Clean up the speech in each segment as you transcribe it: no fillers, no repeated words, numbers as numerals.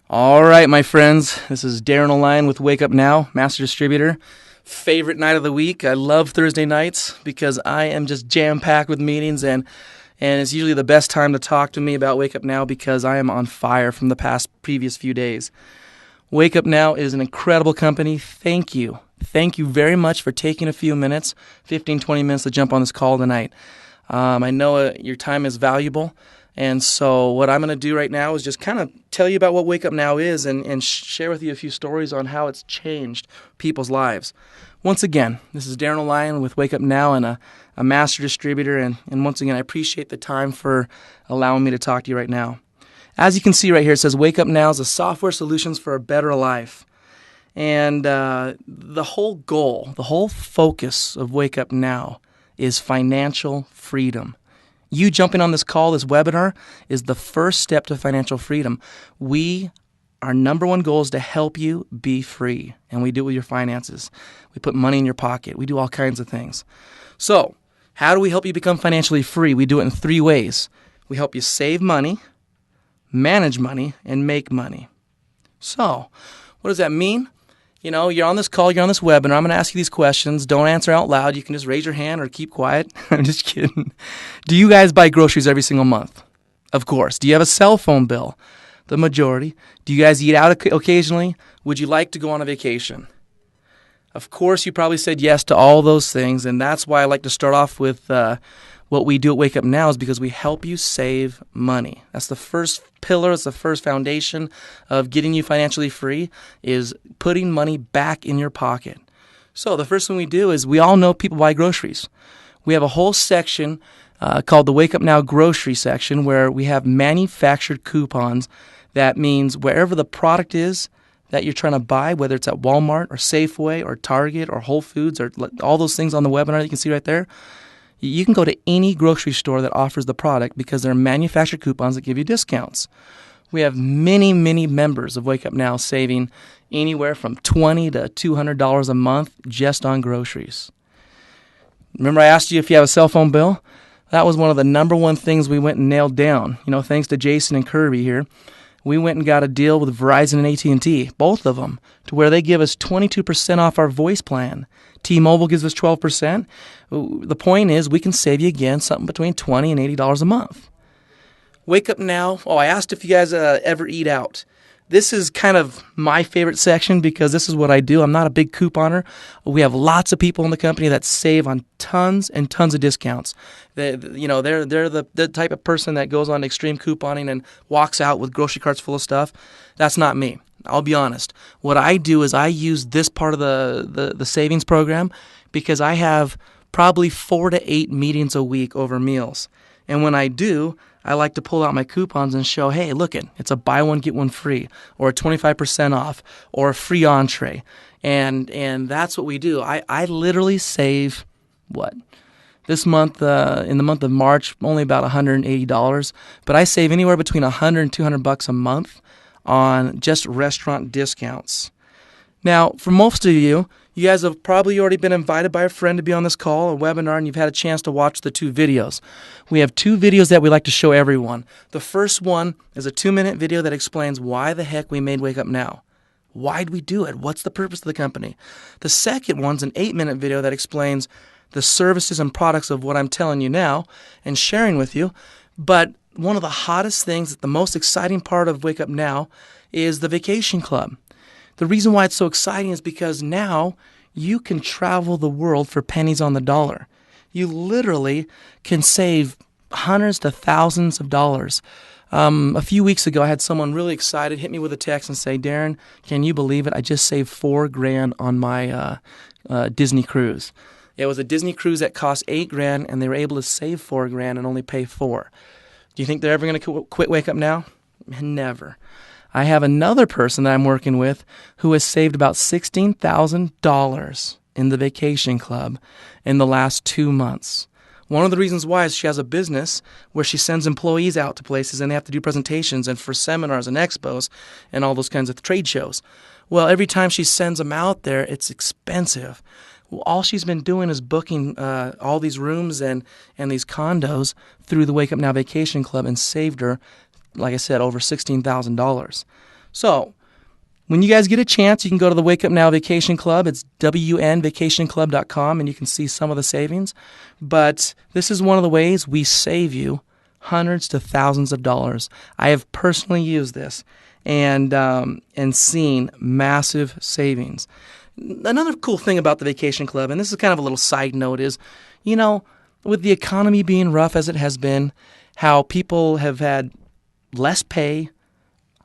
All right, my friends. This is Darren O'Lyon with Wake Up Now, Master Distributor. Favorite night of the week. I love Thursday nights because I am just jam-packed with meetings, and it's usually the best time to talk to me about Wake Up Now because I am on fire from the previous few days. Wake Up Now is an incredible company. Thank you. Thank you very much for taking a few minutes, 15, 20 minutes to jump on this call tonight. I know your time is valuable. And so what I'm going to do right now is just kind of tell you about what Wake Up Now is and share with you a few stories on how it's changed people's lives. Once again, this is Darren O'Lyon with Wake Up Now and a master distributor. And once again, I appreciate the time for allowing me to talk to you right now. As you can see right here, it says Wake Up Now is a software solutions for a better life. And the whole goal, the whole focus of Wake Up Now is financial freedom. You jumping on this call, this webinar, is the first step to financial freedom. Our number one goal is to help you be free, and we do it with your finances. We put money in your pocket. We do all kinds of things. So, how do we help you become financially free? We do it in 3 ways. We help you save money, manage money, and make money. So, what does that mean? You know, you're on this call, you're on this webinar. I'm going to ask you these questions. Don't answer out loud. You can just raise your hand or keep quiet. I'm just kidding. Do you guys buy groceries every single month? Of course. Do you have a cell phone bill? The majority. Do you guys eat out occasionally? Would you like to go on a vacation? Of course, you probably said yes to all those things, and that's why I like to start off with what we do at Wake Up Now is because we help you save money. That's the first pillar, it's the first foundation of getting you financially free is putting money back in your pocket. So the first thing we do is we all know people buy groceries. We have a whole section called the Wake Up Now grocery section where we have manufactured coupons. That means wherever the product is that you're trying to buy, whether it's at Walmart or Safeway or Target or Whole Foods or all those things on the webinar that you can see right there, you can go to any grocery store that offers the product because there are manufactured coupons that give you discounts. We have many, many members of Wake Up Now saving anywhere from $20 to $200 a month just on groceries. Remember I asked you if you have a cell phone bill? That was one of the number one things we went and nailed down. You know, thanks to Jason and Kirby here. We went and got a deal with Verizon and AT&T, both of them, to where they give us 22% off our voice plan. T-Mobile gives us 12%. The point is we can save you, again, something between $20 and $80 a month. Wake Up Now. Oh, I asked if you guys ever eat out. This is kind of my favorite section because this is what I do. I'm not a big couponer. We have lots of people in the company that save on tons and tons of discounts. They're the type of person that goes on extreme couponing and walks out with grocery carts full of stuff. That's not me. I'll be honest. What I do is I use this part of the savings program because I have probably 4 to 8 meetings a week over meals. And when I do, I like to pull out my coupons and show, hey, look it's a buy one, get one free, or a 25% off, or a free entree. And that's what we do. I literally save, this month, in the month of March, only about $180. But I save anywhere between $100 and $200 a month on just restaurant discounts. Now, for most of you guys have probably already been invited by a friend to be on this call or webinar, and you've had a chance to watch the 2 videos. We have 2 videos that we like to show everyone. The first one is a 2-minute video that explains why the heck we made Wake Up Now. Why'd we do it? What's the purpose of the company? The second one's an 8-minute video that explains the services and products of what I'm telling you now and sharing with you. But one of the hottest things, the most exciting part of Wake Up Now is the Vacation Club. The reason why it's so exciting is because now you can travel the world for pennies on the dollar. You literally can save hundreds to thousands of dollars. A few weeks ago, I had someone really excited hit me with a text and say, Darren, can you believe it? I just saved $4,000 on my Disney cruise. It was a Disney cruise that cost $8,000, and they were able to save $4,000 and only pay $4,000. Do you think they're ever going to quit Wake Up Now? Never. I have another person that I'm working with who has saved about $16,000 in the Vacation Club in the last 2 months. One of the reasons why is she has a business where she sends employees out to places and they have to do presentations and for seminars and expos and all those kinds of trade shows. Well, every time she sends them out there, it's expensive. Well, all she's been doing is booking all these rooms and these condos through the Wake Up Now Vacation Club and saved her, like I said, over $16,000. So when you guys get a chance, you can go to the Wake Up Now Vacation Club. It's WNVacationClub.com, and you can see some of the savings. But this is one of the ways we save you hundreds to thousands of dollars. I have personally used this and seen massive savings. Another cool thing about the Vacation Club, and this is kind of a little side note, is, with the economy being rough as it has been, how people have had less pay,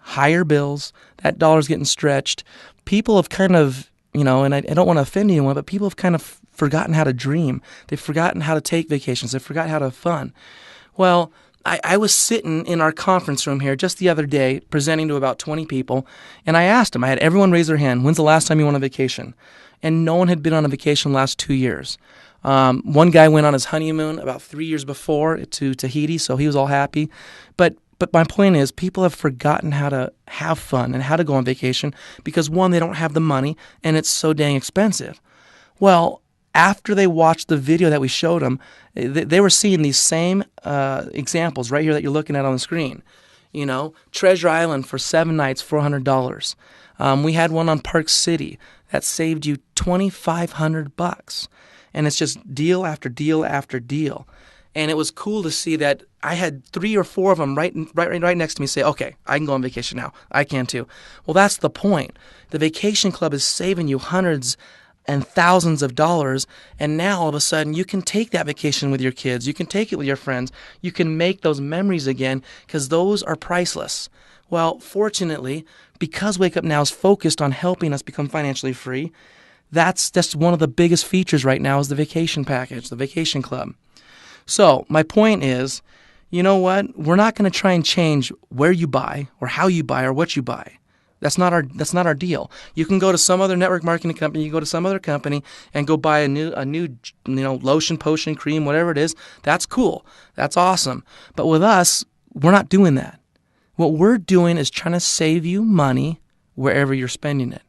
higher bills, that dollar's getting stretched. People have kind of, and I don't want to offend anyone, but people have kind of forgotten how to dream. They've forgotten how to take vacations. They've forgotten how to have fun. Well, I was sitting in our conference room here just the other day presenting to about 20 people, and I asked them, I had everyone raise their hand, when's the last time you went on vacation? And no one had been on a vacation the last 2 years. One guy went on his honeymoon about 3 years before to Tahiti, so he was all happy. But my point is, people have forgotten how to have fun and how to go on vacation because, one, they don't have the money, and it's so dang expensive. Well, after they watched the video that we showed them, they were seeing these same examples right here that you're looking at on the screen. Treasure Island for 7 nights, $400. We had one on Park City that saved you $2,500, and it's just deal after deal after deal. And it was cool to see that I had 3 or 4 of them right next to me say, okay, I can go on vacation now. I can too. Well, that's the point. The Vacation Club is saving you hundreds and thousands of dollars, and now all of a sudden you can take that vacation with your kids. You can take it with your friends. You can make those memories again because those are priceless. Well, fortunately, because Wake Up Now is focused on helping us become financially free, that's one of the biggest features right now is the vacation package, the Vacation Club. So my point is, you know what? We're not going to try and change where you buy or how you buy or what you buy. That's not our deal. You can go to some other network marketing company, you go to some other company and go buy a new lotion, potion, cream, whatever it is. That's cool. That's awesome. But with us, we're not doing that. What we're doing is trying to save you money wherever you're spending it.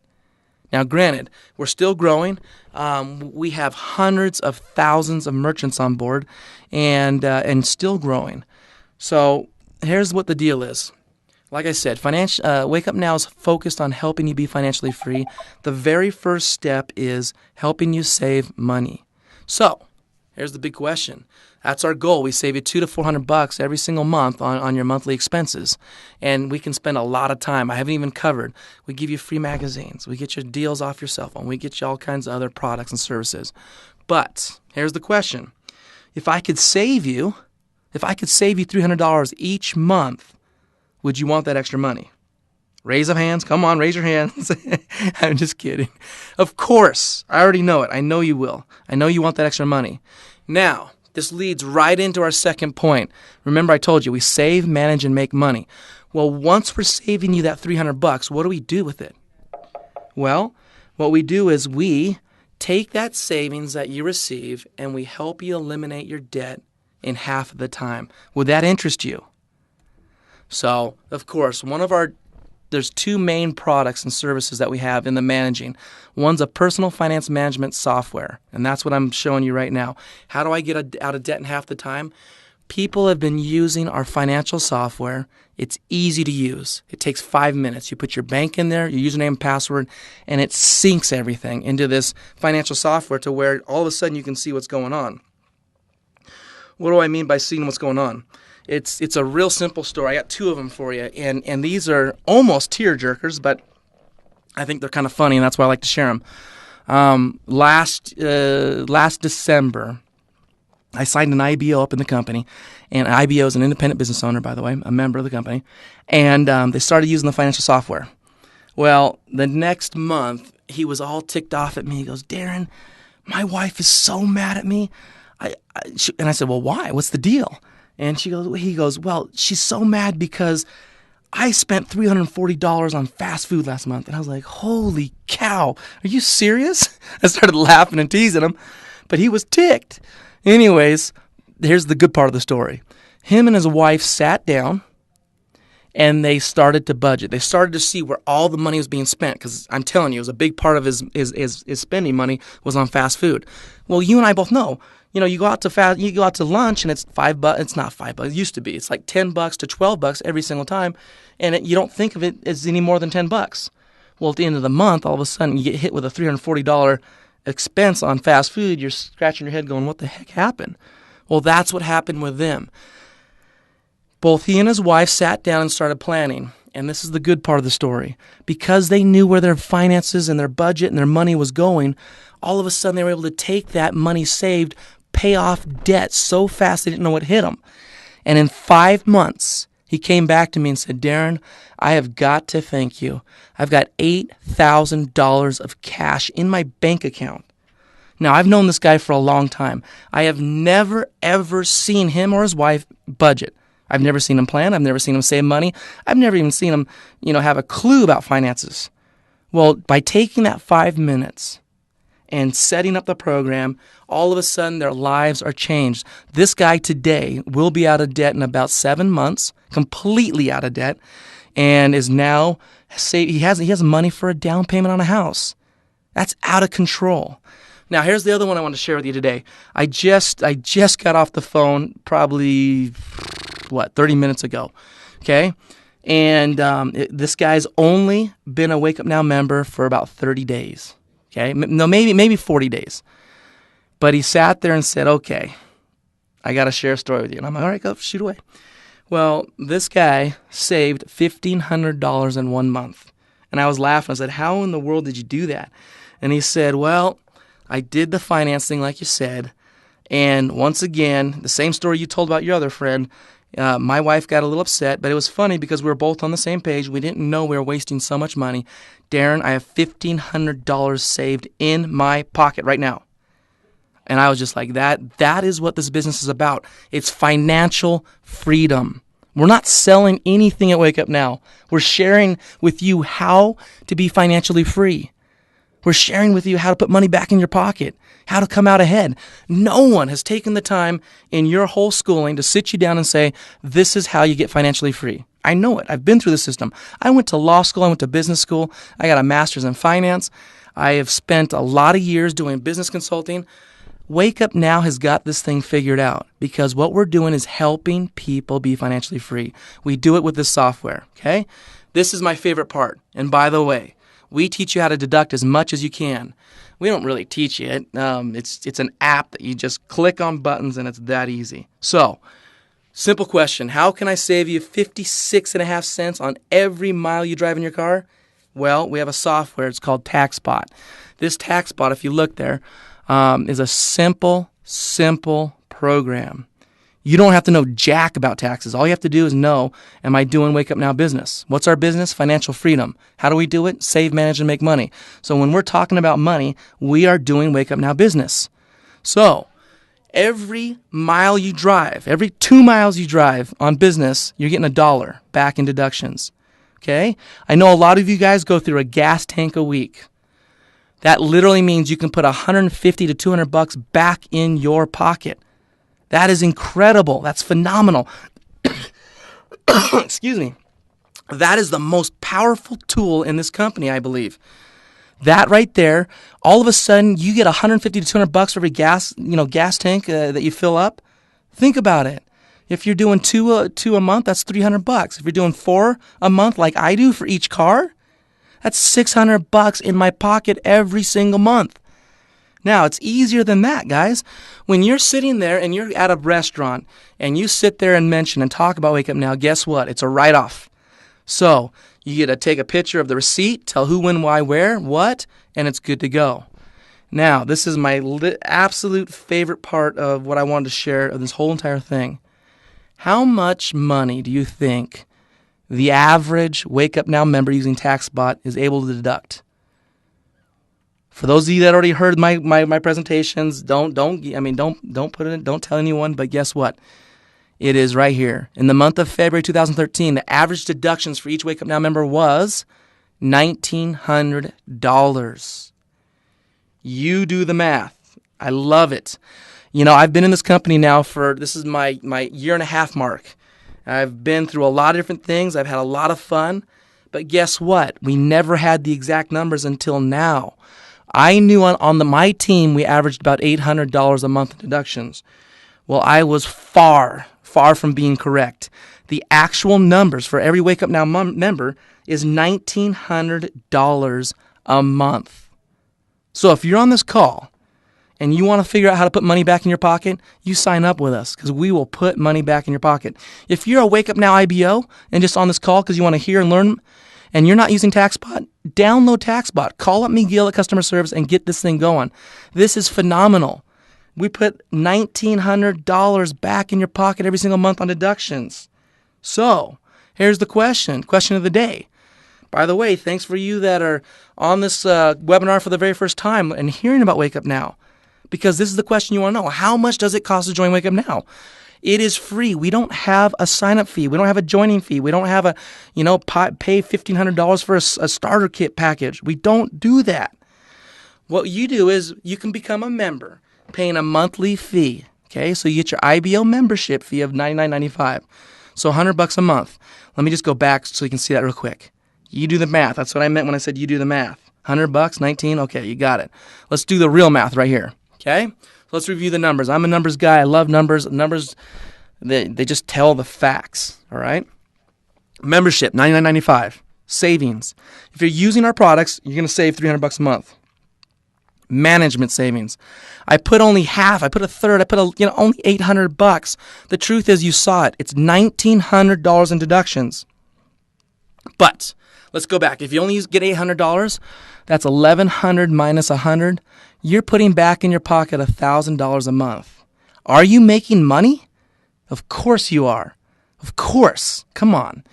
Now, granted, we're still growing. We have hundreds of thousands of merchants on board and still growing. So here's what the deal is. Like I said, Wake Up Now is focused on helping you be financially free. The very first step is helping you save money. So here's the big question. That's our goal. We save you $200 to $400 every single month on your monthly expenses. And we can spend a lot of time. I haven't even covered. We give you free magazines. We get you deals off your cell phone. We get you all kinds of other products and services. But here's the question. If I could save you $300 each month, would you want that extra money? Raise of hands. Come on, raise your hands. I'm just kidding. Of course. I already know it. I know you will. I know you want that extra money. Now, this leads right into our second point. Remember, I told you we save, manage, and make money. Well, once we're saving you that $300, what do we do with it? Well, what we do is we take that savings that you receive and we help you eliminate your debt in half of the time. Would that interest you? So, of course, there's 2 main products and services that we have in the managing. One's a personal finance management software, and that's what I'm showing you right now. How do I get out of debt in half the time? People have been using our financial software. It's easy to use. It takes 5 minutes. You put your bank in there, your username and password, and it syncs everything into this financial software to where all of a sudden you can see what's going on. What do I mean by seeing what's going on? It's a real simple story. I got 2 of them for you, and these are almost tear jerkers, but I think they're kind of funny, and that's why I like to share them. Last December, I signed an IBO up in the company, and IBO is an independent business owner, by the way, a member of the company, and they started using the financial software. Well, the next month, he was all ticked off at me. He goes, Darren, my wife is so mad at me. And I said, well, why? What's the deal? And he goes, well, she's so mad because I spent $340 on fast food last month. And I was like, holy cow, are you serious? I started laughing and teasing him, but he was ticked. Anyways, here's the good part of the story. Him and his wife sat down and they started to budget. They started to see where all the money was being spent because I'm telling you, it was a big part of his spending money was on fast food. Well, you and I both know, You go out to lunch and it's $5. It's not $5. It used to be. It's like $10 to $12 every single time, and you don't think of it as any more than $10. Well, at the end of the month, all of a sudden you get hit with a $340 expense on fast food. You're scratching your head going, what the heck happened? Well, that's what happened with them. Both he and his wife sat down and started planning. And this is the good part of the story. Because they knew where their finances and their budget and their money was going, all of a sudden they were able to take that money saved, pay off debt so fast they didn't know what hit them. And in 5 months, he came back to me and said, Darren, I have got to thank you. I've got $8,000 of cash in my bank account. Now, I've known this guy for a long time. I have never, ever seen him or his wife budget. I've never seen him plan. I've never seen him save money. I've never even seen him, have a clue about finances. Well, by taking that 5 minutes and setting up the program, all of a sudden their lives are changed. This guy today will be out of debt in about 7 months, completely out of debt, and is now he has money for a down payment on a house. That's out of control. Now, here's the other one I want to share with you today. I just got off the phone probably 30 minutes ago. Okay? And this guy's only been a Wake Up Now member for about 30 days. Okay? No, maybe 40 days. But he sat there and said, okay, I got to share a story with you. And I'm like, all right, go shoot away. Well, this guy saved $1,500 in 1 month. And I was laughing. I said, how in the world did you do that? And he said, well, I did the financing like you said. And once again, the same story you told about your other friend, my wife got a little upset, but it was funny because we were both on the same page. We didn't know we were wasting so much money. Darren, I have $1,500 saved in my pocket right now. And I was just like, that is what this business is about. It's financial freedom. We're not selling anything at Wake Up Now. We're sharing with you how to be financially free. We're sharing with you how to put money back in your pocket, how to come out ahead. No one has taken the time in your whole schooling to sit you down and say, this is how you get financially free. I know it. I've been through the system. I went to law school. I went to business school. I got a master's in finance. I have spent a lot of years doing business consulting. Wake Up Now has got this thing figured out because what we're doing is helping people be financially free. We do it with this software, okay? This is my favorite part. And by the way, we teach you how to deduct as much as you can. We don't really teach you it. It's an app that you just click on buttons and it's that easy. So, simple question. How can I save you 56.5 cents on every mile you drive in your car? Well, we have a software. It's called TaxBot. This TaxBot, if you look there, is a simple program. You don't have to know jack about taxes. All you have to do is know, am I doing Wake Up Now business? What's our business? Financial freedom. How do we do it? Save, manage, and make money. So when we're talking about money, we are doing Wake Up Now business. So every mile you drive, every 2 miles you drive on business, you're getting $1 back in deductions. Okay? I know a lot of you guys go through a gas tank a week. That literally means you can put $150 to $200 back in your pocket. That is incredible. That's phenomenal. Excuse me. That is the most powerful tool in this company, I believe. That right there, all of a sudden, you get $150 to $200 for every gas tank that you fill up. Think about it. If you're doing two a month, that's $300. If you're doing 4 a month, like I do for each car, that's $600 in my pocket every single month. Now, it's easier than that, guys. When you're sitting there and you're at a restaurant and you sit there and mention and talk about Wake Up Now, guess what? It's a write-off. So you get to take a picture of the receipt, tell who, when, why, where, what, and it's good to go. Now, this is my absolute favorite part of what I wanted to share of this whole entire thing. How much money do you think the average Wake Up Now member using TaxBot is able to deduct? For those of you that already heard my presentations, don't put it in, don't tell anyone, but guess what? It is right here. In the month of February 2013, the average deductions for each Wake Up Now member was $1,900. You do the math. I love it. I've been in this company now this is my 1.5 year mark. I've been through a lot of different things. I've had a lot of fun. But guess what? We never had the exact numbers until now. I knew on my team we averaged about $800 a month in deductions. Well, I was far from being correct. The actual numbers for every Wake Up Now member is $1,900 a month. So if you're on this call and you want to figure out how to put money back in your pocket, you sign up with us because we will put money back in your pocket. If you're a Wake Up Now IBO and just on this call because you want to hear and learn and you're not using TaxBot, download TaxBot. Call up Miguel at customer service and get this thing going. This is phenomenal. We put $1,900 back in your pocket every single month on deductions. So here's the question of the day. By the way, thanks for you that are on this webinar for the very first time and hearing about Wake Up Now, because this is the question you want to know. How much does it cost to join Wake Up Now? It is free. We don't have a sign-up fee. We don't have a joining fee. We don't have a, pay $1,500 for a starter kit package. We don't do that. What you do is you can become a member, paying a monthly fee. Okay, so you get your IBO membership fee of $99.95. So $100 a month. Let me just go back so you can see that real quick. You do the math. That's what I meant when I said you do the math. $100, 19. Okay, you got it. Let's do the real math right here. Okay, so let's review the numbers. I'm a numbers guy. I love numbers. Numbers, they just tell the facts. All right. Membership, $99.95. Savings. If you're using our products, you're going to save $300 a month. Management savings. I put only half. I put a third. I put only $800. The truth is, you saw it. It's $1,900 in deductions. But let's go back. If you only get $800, that's $1,100 minus $100. You're putting back in your pocket $1,000 a month. Are you making money? Of course you are. Of course. Come on.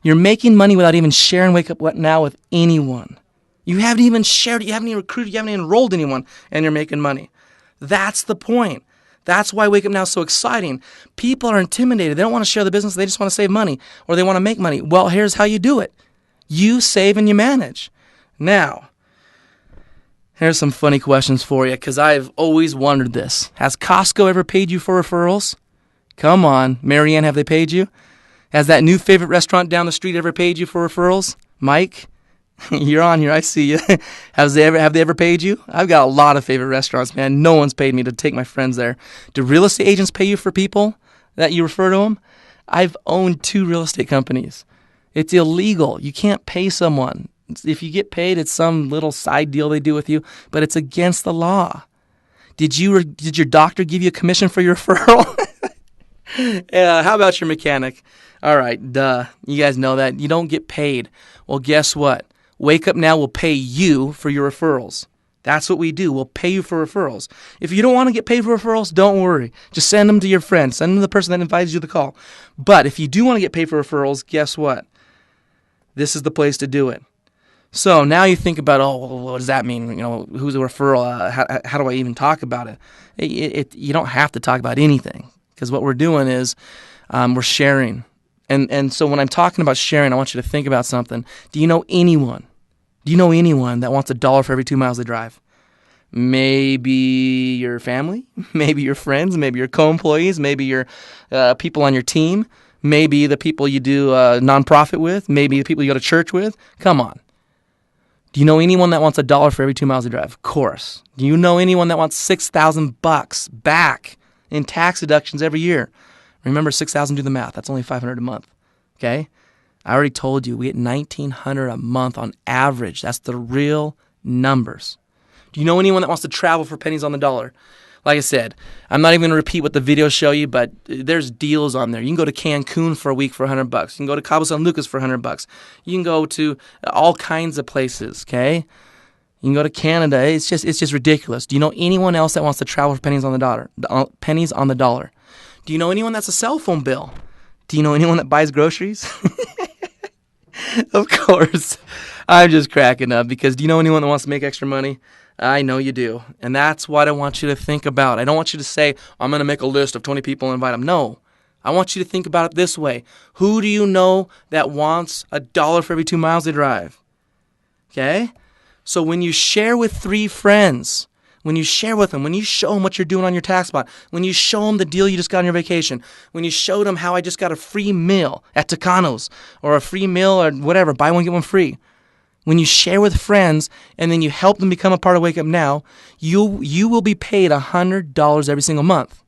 You're making money without even sharing Wake Up Now with anyone. You haven't even shared it. You haven't even recruited. You haven't even enrolled anyone, and you're making money. That's the point. That's why Wake Up Now is so exciting. People are intimidated. They don't want to share the business. They just want to save money, or they want to make money. Well, here's how you do it. You save and you manage. Now, here's some funny questions for you, because I've always wondered this. Has Costco ever paid you for referrals? Come on. Marianne, have they paid you? Has that new favorite restaurant down the street ever paid you for referrals? Mike? You're on here. I see you. Have they ever paid you? I've got a lot of favorite restaurants, man. No one's paid me to take my friends there. Do real estate agents pay you for people that you refer to them? I've owned 2 real estate companies. It's illegal. You can't pay someone. If you get paid, it's some little side deal they do with you, but it's against the law. Did your doctor give you a commission for your referral? How about your mechanic? All right, duh. You guys know that. You don't get paid. Well, guess what? Wake Up Now will pay you for your referrals. That's what we do. We'll pay you for referrals. If you don't want to get paid for referrals, don't worry. Just send them to your friend. Send them to the person that invited you to the call. But if you do want to get paid for referrals, guess what? This is the place to do it. So now you think about, what does that mean? Who's a referral? How do I even talk about it? You don't have to talk about anything, because what we're doing is we're sharing. And so when I'm talking about sharing, I want you to think about something. Do you know anyone that wants $1 for every 2 miles they drive? Maybe your family, maybe your friends, maybe your co-employees, maybe your people on your team, maybe the people you do nonprofit with, maybe the people you go to church with. Come on. Do you know anyone that wants $1 for every 2 miles they drive? Of course. Do you know anyone that wants $6,000 back in tax deductions every year? Remember, 6,000, do the math. That's only $500 a month, okay? I already told you, we get $1,900 a month on average. That's the real numbers. Do you know anyone that wants to travel for pennies on the dollar? Like I said, I'm not even going to repeat what the videos show you, but there's deals on there. You can go to Cancun for a week for $100. You can go to Cabo San Lucas for $100. You can go to all kinds of places, okay? You can go to Canada. It's just ridiculous. Do you know anyone else that wants to travel for pennies on the dollar? Pennies on the dollar. Do you know anyone that's a cell phone bill? Do you know anyone that buys groceries? Of course. I'm just cracking up, because do you know anyone that wants to make extra money? I know you do. And that's what I want you to think about. I don't want you to say, I'm going to make a list of 20 people and invite them. No. I want you to think about it this way. Who do you know that wants $1 for every 2 miles they drive? Okay? So when you share with 3 friends, when you share with them, when you show them what you're doing on your tax spot, when you show them the deal you just got on your vacation, when you show them how I just got a free meal at Tucano's, or a free meal or whatever, buy one, get one free. When you share with friends and then you help them become a part of Wake Up Now, you will be paid $100 every single month.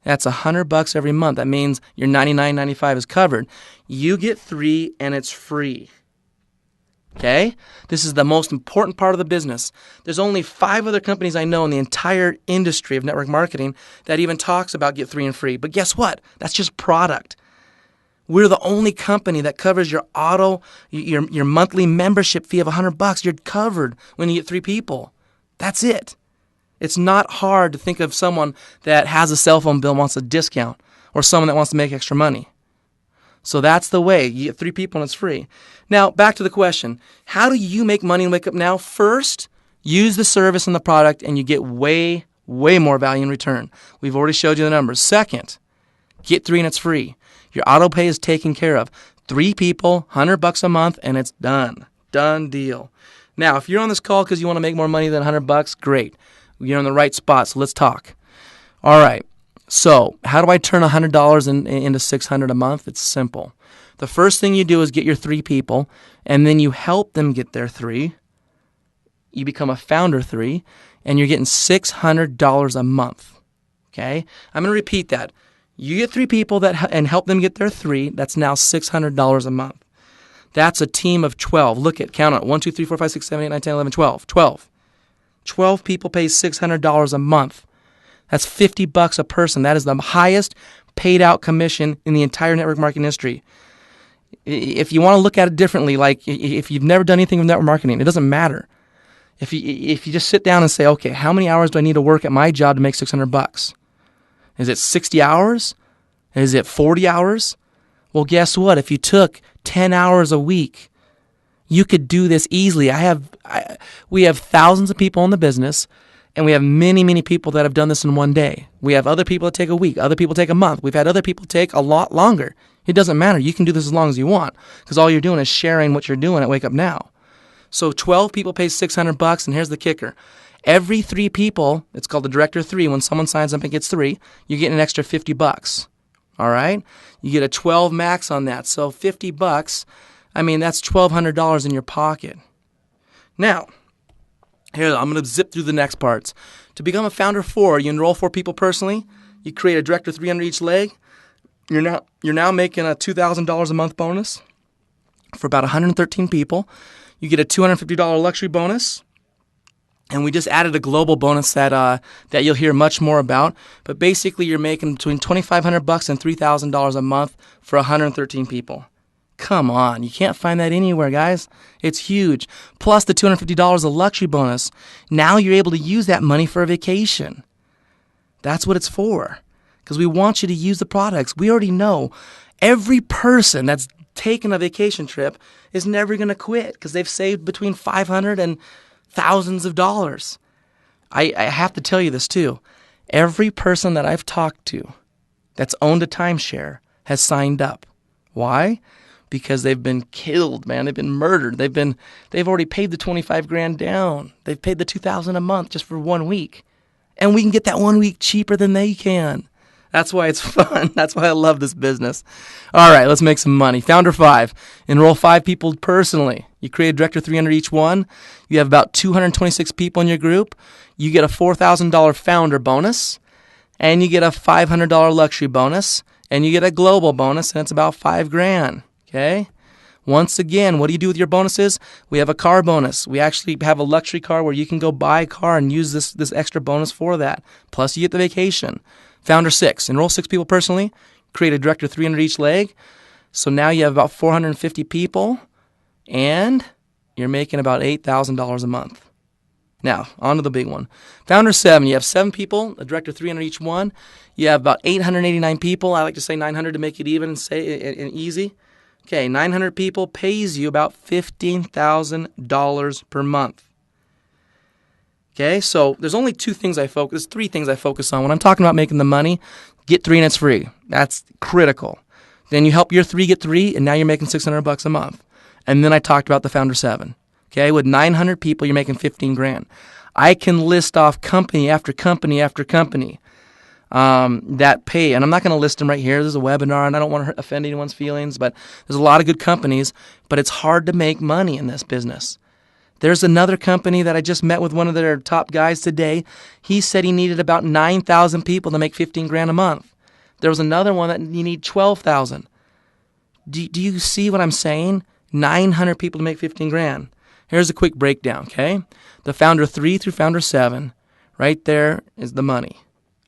That's $100 every month. That means your $99.95 is covered. You get 3 and it's free. Okay? This is the most important part of the business. There's only 5 other companies I know in the entire industry of network marketing that even talks about get 3 and free. But guess what? That's just product. We're the only company that covers your your monthly membership fee of $100. You're covered when you get 3 people. That's it. It's not hard to think of someone that has a cell phone bill and wants a discount, or someone that wants to make extra money. So that's the way. You get 3 people and it's free. Now, back to the question. How do you make money in Wake Up Now? First, use the service and the product and you get way, way more value in return. We've already showed you the numbers. Second, get 3 and it's free. Your auto pay is taken care of. 3 people, $100 a month, and it's done. Done deal. Now, if you're on this call because you want to make more money than $100, great. You're in the right spot, so let's talk. All right. So how do I turn $100 into $600 a month? It's simple. The first thing you do is get your 3 people, and then you help them get their 3. You become a founder 3, and you're getting $600 a month. Okay? I'm going to repeat that. You get 3 people and help them get their 3. That's now $600 a month. That's a team of 12. Look at, count on it. 1, 2, 3, 4, 5, 6, 7, 8, 9, 10, 11, 12. 12 people pay $600 a month. That's $50 a person. That is the highest paid out commission in the entire network marketing industry. If you want to look at it differently, like if you've never done anything with network marketing, it doesn't matter. If you just sit down and say, okay, how many hours do I need to work at my job to make $600? Is it 60 hours? Is it 40 hours? Well, guess what? If you took 10 hours a week, you could do this easily. We have thousands of people in the business, and we have many, many people that have done this in one day. We have other people that take a week. Other people take a month. We've had other people take a lot longer. It doesn't matter. You can do this as long as you want because all you're doing is sharing what you're doing at Wake Up Now. So 12 people pay $600, and here's the kicker. Every 3 people, it's called the Director 3. When someone signs up and gets 3, you get an extra $50. All right? You get a 12 max on that. So $50, I mean, that's $1,200 in your pocket. Now, here, I'm going to zip through the next parts. To become a founder 4, you enroll 4 people personally. You create a Director 3 under each leg. You're now making a $2,000 a month bonus for about 113 people. You get a $250 luxury bonus. And we just added a global bonus that you'll hear much more about. But basically, you're making between $2,500 and $3,000 a month for 113 people. Come on, you can't find that anywhere, guys. It's huge. Plus the $250 of luxury bonus. Now you're able to use that money for a vacation. That's what it's for. Because we want you to use the products. We already know every person that's taken a vacation trip is never going to quit because they've saved between $500 and thousands of dollars. I have to tell you this too. Every person that I've talked to that's owned a timeshare has signed up. Why? Because they've been killed, man. They've been murdered. They've already paid the $25,000 down. They've paid the $2,000 a month just for 1 week. And we can get that 1 week cheaper than they can. That's why it's fun. That's why I love this business. All right, let's make some money. Founder 5. Enroll 5 people personally. You create a Director 3 under each one. You have about 226 people in your group. You get a $4,000 founder bonus. And you get a $500 luxury bonus. And you get a global bonus, and it's about $5,000. Okay? Once again, what do you do with your bonuses? We have a car bonus. We actually have a luxury car where you can go buy a car and use this extra bonus for that. Plus, you get the vacation. Founder 6. Enroll 6 people personally. Create a Director 3 under each leg. So now you have about 450 people, and you're making about $8,000 a month. Now, on to the big one. Founder 7. You have 7 people, a Director 3 under each one. You have about 889 people. I like to say 900 to make it even and easy. Okay, 900 people pays you about $15,000 per month. Okay, so there's only 3 things I focus on. When I'm talking about making the money, get 3 and it's free. That's critical. Then you help your 3 get 3, and now you're making $600 a month. And then I talked about the Founder 7. Okay, with 900 people, you're making $15,000. I can list off company after company after company. that pay, and I'm not going to list them right here. There's a webinar, and I don't want to offend anyone's feelings, but there's a lot of good companies, but it's hard to make money in this business. There's another company that I just met with one of their top guys today. He said he needed about 9,000 people to make 15 grand a month. There was another one that you need 12,000. Do you see what I'm saying? 900 people to make 15 grand. Here's a quick breakdown, okay? The founder 3 through founder 7, right there is the money.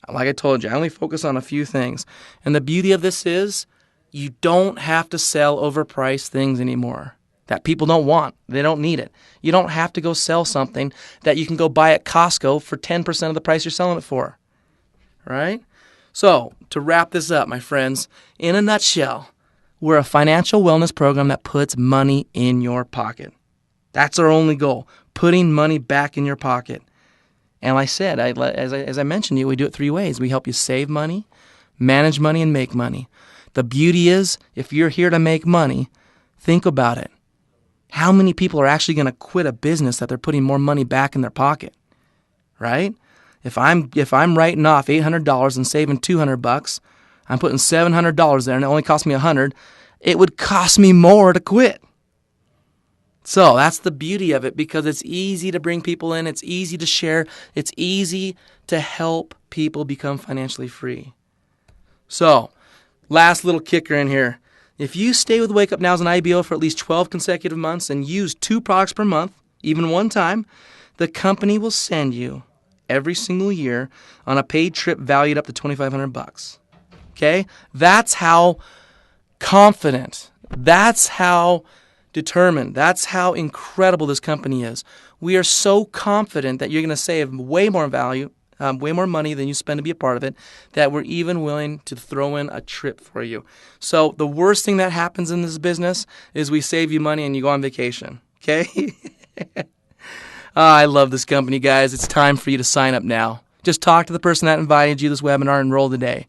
Like I told you, I only focus on a few things. And the beauty of this is you don't have to sell overpriced things anymore that people don't want. They don't need it. You don't have to go sell something that you can go buy at Costco for 10% of the price you're selling it for. Right? So, to wrap this up, my friends, in a nutshell, we're a financial wellness program that puts money in your pocket. That's our only goal, putting money back in your pocket. And like I said, as I mentioned to you, we do it 3 ways. We help you save money, manage money, and make money. The beauty is, if you're here to make money, think about it. How many people are actually going to quit a business that they're putting more money back in their pocket, right? If I'm writing off $800 and saving $200, I'm putting $700 there, and it only cost me $100. It would cost me more to quit. So that's the beauty of it, because it's easy to bring people in. It's easy to share. It's easy to help people become financially free. So, last little kicker in here. If you stay with Wake Up Now as an IBO for at least 12 consecutive months and use 2 products per month, even one time, the company will send you every single year on a paid trip valued up to $2,500. Okay? That's how confident, that's how determined, that's how incredible this company is. We are so confident that you're going to save way more value, way more money than you spend to be a part of it, that we're even willing to throw in a trip for you. So the worst thing that happens in this business is we save you money and you go on vacation. Okay? I love this company, guys. It's time for you to sign up now. Just talk to the person that invited you to this webinar and enroll today.